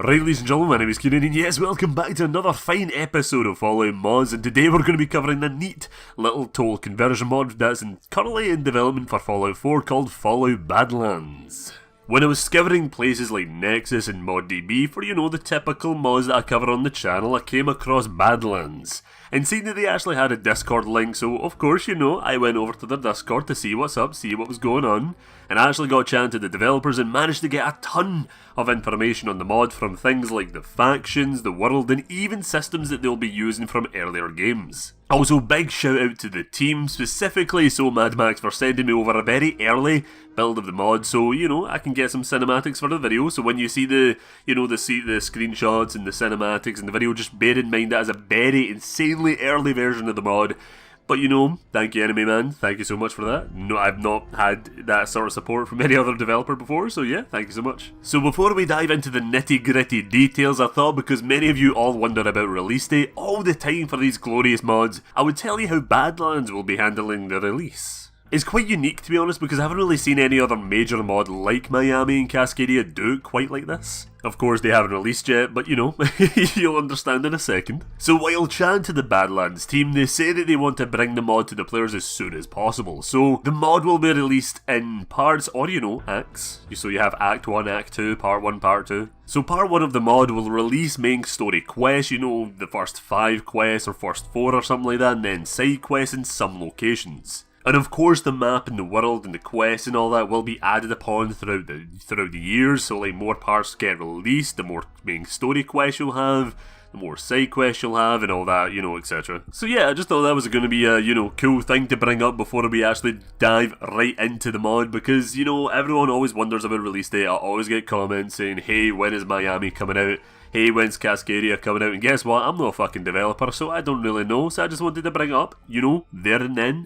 Right, ladies and gentlemen, my name is Kieran, and yes, welcome back to another fine episode of Fallout Mods, and today we're going to be covering a neat little toll conversion mod that's currently in development for Fallout 4 called Fallout Badlands. When I was scouring places like Nexus and ModDB for, the typical mods that I cover on the channel, I came across Badlands, and seeing that they actually had a Discord link, so of course, I went over to their Discord to see what's up, see what was going on, and I actually got chatting to the developers and managed to get a ton of information on the mod from things like the factions, the world, and even systems that they'll be using from earlier games. Also, big shout out to the team, specifically Mad Max for sending me over a very early build of the mod, so I can get some cinematics for the video. So when you see the screenshots and the cinematics and the video, just bear in mind that is a very insanely early version of the mod. But thank you Enemy Man, thank you so much for that. No, I've not had that sort of support from any other developer before, so yeah, thank you so much. So before we dive into the nitty gritty details, I thought because many of you all wonder about release date all the time for these glorious mods, I would tell you how Badlands will be handling the release. It's quite unique, to be honest, because I haven't really seen any other major mod like Miami and Cascadia do it quite like this. Of course, they haven't released yet, but you'll understand in a second. So while chatting to the Badlands team, they say that they want to bring the mod to the players as soon as possible. So the mod will be released in parts, or acts. So you have Act 1, Act 2, Part 1, Part 2. So Part 1 of the mod will release main story quests, the first 5 quests or first 4 or something like that, and then side quests in some locations. And of course the map and the world and the quests and all that will be added upon throughout the years, so like more parts get released, the more main story quests you'll have, the more side quests you'll have and all that, etc. So yeah, I just thought that was going to be a, cool thing to bring up before we actually dive right into the mod, because, everyone always wonders about release date. I always get comments saying, hey, when is Miami coming out? Hey, when's Cascadia coming out? And guess what? I'm not a fucking developer, so I don't really know, so I just wanted to bring it up, there and then.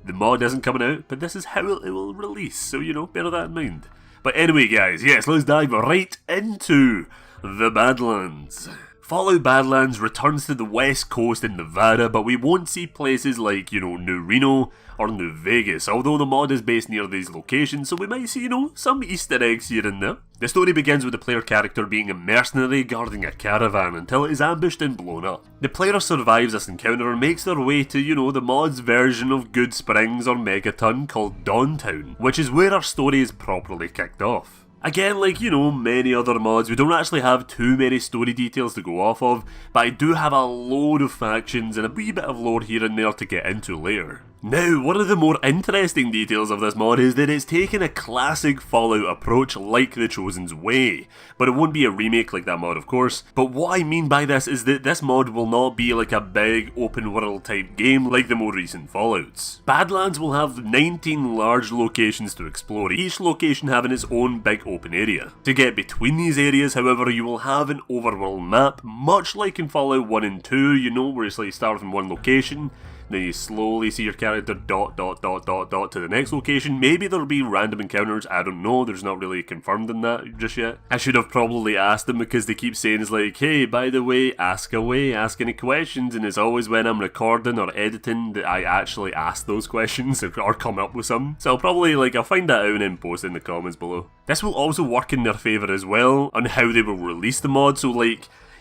The mod isn't coming out, but this is how it will release, so bear that in mind. But anyway guys, yes, let's dive right into the Badlands. Fallout Badlands returns to the west coast in Nevada, but we won't see places like, New Reno or New Vegas, although the mod is based near these locations, so we might see, some Easter eggs here and there. The story begins with the player character being a mercenary guarding a caravan until it is ambushed and blown up. The player survives this encounter and makes their way to, the mod's version of Good Springs or Megaton called Dawntown, which is where our story is properly kicked off. Again, like, many other mods, we don't actually have too many story details to go off of, but I do have a load of factions and a wee bit of lore here and there to get into later. Now, one of the more interesting details of this mod is that it's taken a classic Fallout approach like The Chosen's Way, but it won't be a remake like that mod of course. But what I mean by this is that this mod will not be like a big open world type game like the more recent Fallouts. Badlands will have 19 large locations to explore, each location having its own big open area. To get between these areas, however, you will have an overworld map, much like in Fallout 1 and 2, where it's like start from one location, then you slowly see your character dot to the next location. Maybe there'll be random encounters, I don't know, there's not really confirmed in that just yet. I should have probably asked them because they keep saying it's like, hey, by the way, ask away, ask any questions, and it's always when I'm recording or editing that I actually ask those questions or come up with some. So I'll probably, I'll find that out and then post it in the comments below. This will also work in their favour as well on how they will release the mod, so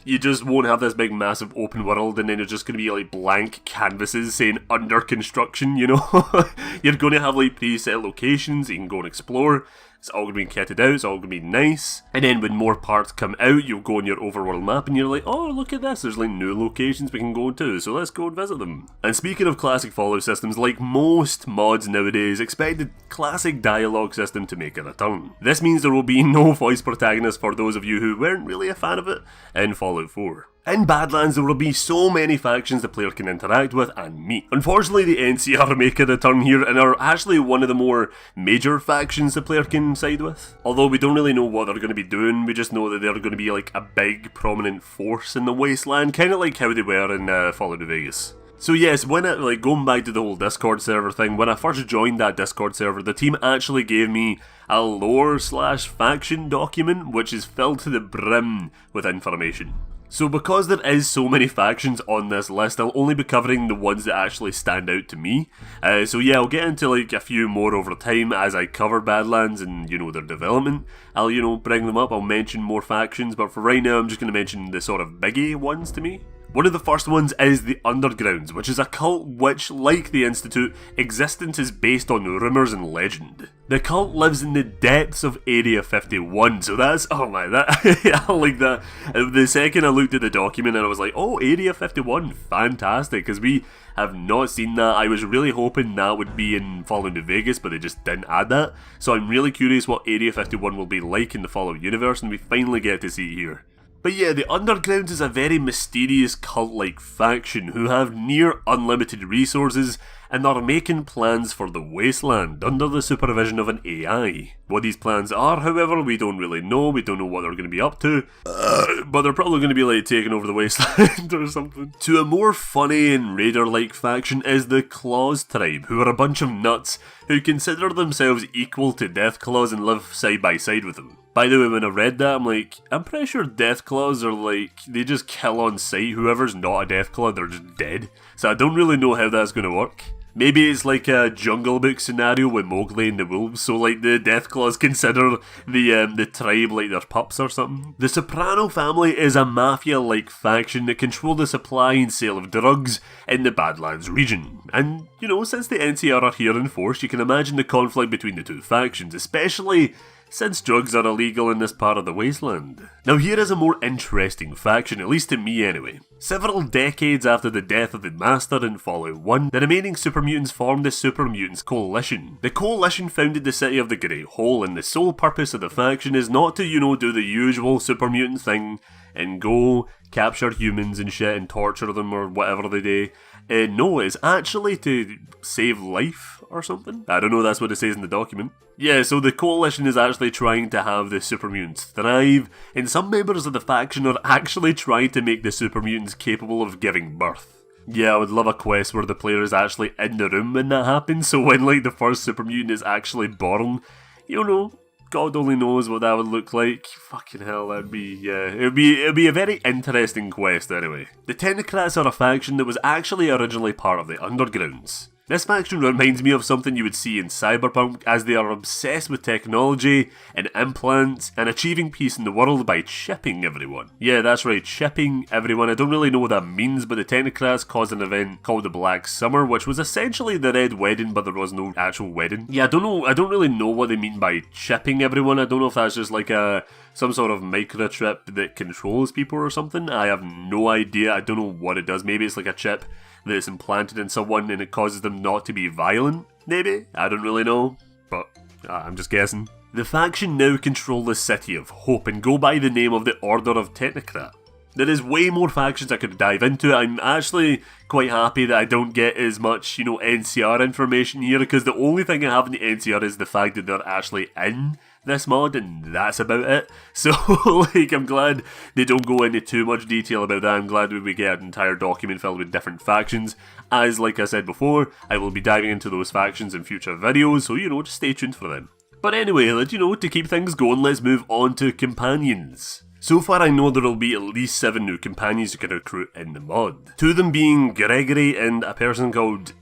you just won't have this big massive open world and then it's just going to be blank canvases saying under construction, You're going to have preset locations you can go and explore. It's all going to be kitted out, it's all going to be nice. And then when more parts come out, you'll go on your overworld map and you're like, oh, look at this, there's new locations we can go to, so let's go and visit them. And speaking of classic Fallout systems, like most mods nowadays, expect the classic dialogue system to make a return. This means there will be no voice protagonist for those of you who weren't really a fan of it in Fallout 4. In Badlands, there will be so many factions the player can interact with and meet. Unfortunately, the NCR make a return here and are actually one of the more major factions the player can side with. Although we don't really know what they're going to be doing, we just know that they're going to be a big prominent force in the Wasteland, kind of like how they were in Fallout New Vegas. So yes, when going back to the whole Discord server thing, when I first joined that Discord server, the team actually gave me a lore/faction document which is filled to the brim with information. So because there is so many factions on this list, I'll only be covering the ones that actually stand out to me. So yeah, I'll get into like a few more over time as I cover Badlands and, you know, their development. I'll, you know, bring them up, I'll mention more factions, but for right now I'm just going to mention the sort of biggie ones to me. One of the first ones is the Undergrounds, which is a cult which, like the Institute, existence is based on rumours and legend. The cult lives in the depths of Area 51, so that's, oh my, I like that. The second I looked at the document and I was like, oh, Area 51, fantastic, because we have not seen that. I was really hoping that would be in Fallout New Vegas, but they just didn't add that. So I'm really curious what Area 51 will be like in the Fallout universe, and we finally get to see it here. But yeah, the Undergrounds is a very mysterious cult-like faction who have near unlimited resources and are making plans for the Wasteland under the supervision of an AI. What these plans are, however, we don't really know. We don't know what they're going to be up to, but they're probably going to be like taking over the Wasteland or something. To a more funny and raider-like faction is the Claws tribe, who are a bunch of nuts who consider themselves equal to Deathclaws and live side by side with them. By the way, when I read that, I'm like, I'm pretty sure Deathclaws are like, they just kill on sight. Whoever's not a Deathclaw, they're just dead. So I don't really know how that's going to work. Maybe it's like a Jungle Book scenario with Mowgli and the wolves, so like the Deathclaws consider the tribe like their pups or something. The Soprano family is a mafia-like faction that control the supply and sale of drugs in the Badlands region. And, you know, since the NCR are here in force, you can imagine the conflict between the two factions, especially since drugs are illegal in this part of the Wasteland. Now here is a more interesting faction, at least to me anyway. Several decades after the death of the Master in Fallout 1, the remaining super mutants formed the Super Mutants Coalition. The Coalition founded the city of the Great Hole, and the sole purpose of the faction is not to, you know, do the usual super mutant thing and go capture humans and shit and torture them or whatever they do. No, it's actually to save life or something. I don't know, that's what it says in the document. Yeah, so the Coalition is actually trying to have the super mutants thrive, and some members of the faction are actually trying to make the super mutants capable of giving birth. Yeah, I would love a quest where the player is actually in the room when that happens, so when like the first super mutant is actually born, you know, God only knows what that would look like. Fucking hell, that'd be, yeah, it'd be a very interesting quest anyway. The Technocrats are a faction that was actually originally part of the Undergrounds. This faction reminds me of something you would see in Cyberpunk, as they are obsessed with technology and implants and achieving peace in the world by chipping everyone. Yeah, that's right, chipping everyone. I don't really know what that means, but the Technocrats caused an event called the Black Summer, which was essentially the Red Wedding, but there was no actual wedding. Yeah, I don't really know what they mean by chipping everyone. I don't know if that's just like some sort of microchip that controls people or something. I have no idea. I don't know what it does. Maybe it's like a chip that's implanted in someone and it causes them not to be violent, maybe? I don't really know, but I'm just guessing. The faction now control the City of Hope and go by the name of the Order of Technocrat. There is way more factions I could dive into. I'm actually quite happy that I don't get as much, you know, NCR information here, because the only thing I have in the NCR is the fact that they're actually in this mod, and that's about it. So, like, I'm glad they don't go into too much detail about that. I'm glad we get an entire document filled with different factions, as, like I said before, I will be diving into those factions in future videos, so, you know, just stay tuned for them. But anyway, you know, to keep things going, let's move on to companions. So far I know there will be at least 7 new companions you can recruit in the mod. 2 of them being Gregory and a person called,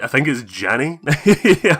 I think it's Janny?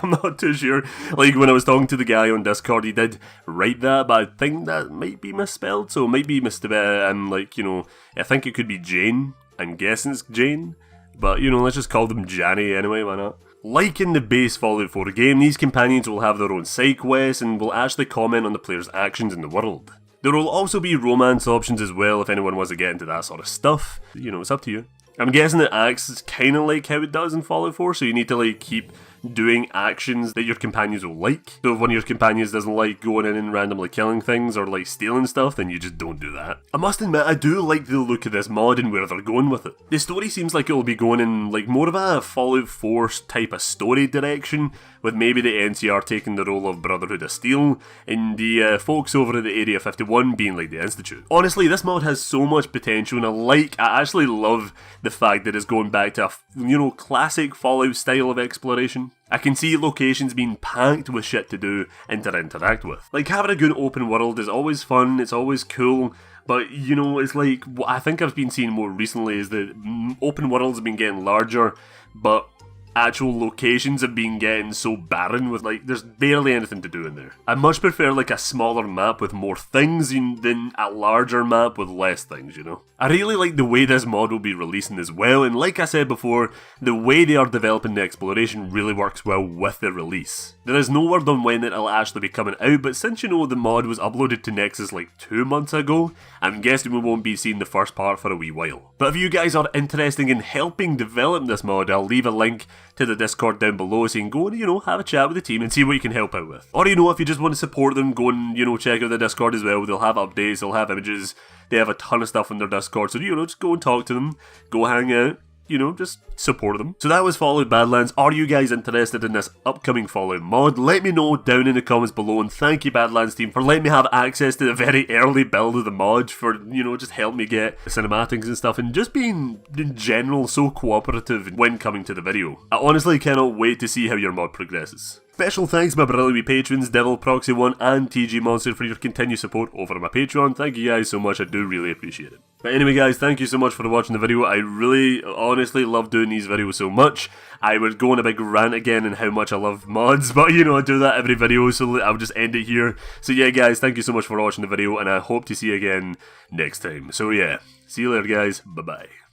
I'm not too sure. Like, when I was talking to the guy on Discord, he did write that, but I think that might be misspelled, so it might be and like, you know, I think it could be Jane. I'm guessing it's Jane, but, you know, let's just call them Janny anyway, why not? Like in the base Fallout 4 game, these companions will have their own side quests and will actually comment on the player's actions in the world. There will also be romance options as well if anyone wants to get into that sort of stuff. You know, it's up to you. I'm guessing it acts kind of like how it does in Fallout 4, so you need to like keep doing actions that your companions will like. So if one of your companions doesn't like going in and randomly killing things or like stealing stuff, then you just don't do that. I must admit, I do like the look of this mod and where they're going with it. The story seems like it will be going in like more of a Fallout 4 type of story direction, with maybe the NCR taking the role of Brotherhood of Steel, and the folks over at the Area 51 being like the Institute. Honestly, this mod has so much potential, and I actually love the fact that it's going back to a, you know, classic Fallout style of exploration. I can see locations being packed with shit to do and to interact with. Like, having a good open world is always fun, it's always cool, but, you know, it's like, what I think I've been seeing more recently is that open worlds have been getting larger, but actual locations have been getting so barren with, like, there's barely anything to do in there. I much prefer, like, a smaller map with more things than a larger map with less things, you know? I really like the way this mod will be releasing as well, and like I said before, the way they are developing the exploration really works well with the release. There is no word on when it'll actually be coming out, but since you know the mod was uploaded to Nexus like 2 months ago, I'm guessing we won't be seeing the first part for a wee while. But if you guys are interested in helping develop this mod, I'll leave a link to the Discord down below so you can go and, you know, have a chat with the team and see what you can help out with. Or, you know, if you just want to support them, go and, you know, check out the Discord as well. They'll have updates, they'll have images, they have a ton of stuff on their Discord, so, you know, just go and talk to them, go hang out, you know, just support them. So that was Fallout Badlands. Are you guys interested in this upcoming Fallout mod? Let me know down in the comments below, and thank you Badlands team for letting me have access to the very early build of the mod, for, you know, just helping me get cinematics and stuff, and just being, in general, so cooperative when coming to the video. I honestly cannot wait to see how your mod progresses. Special thanks to my brilliant wee patrons, Devil, Proxy1 and TG Monster for your continued support over on my Patreon. Thank you guys so much, I do really appreciate it. But anyway guys, thank you so much for watching the video. I really, honestly love doing these videos so much. I would go on a big rant again on how much I love mods, but you know, I do that every video, so I'll just end it here. So yeah guys, thank you so much for watching the video, and I hope to see you again next time. So yeah, see you later guys, bye bye.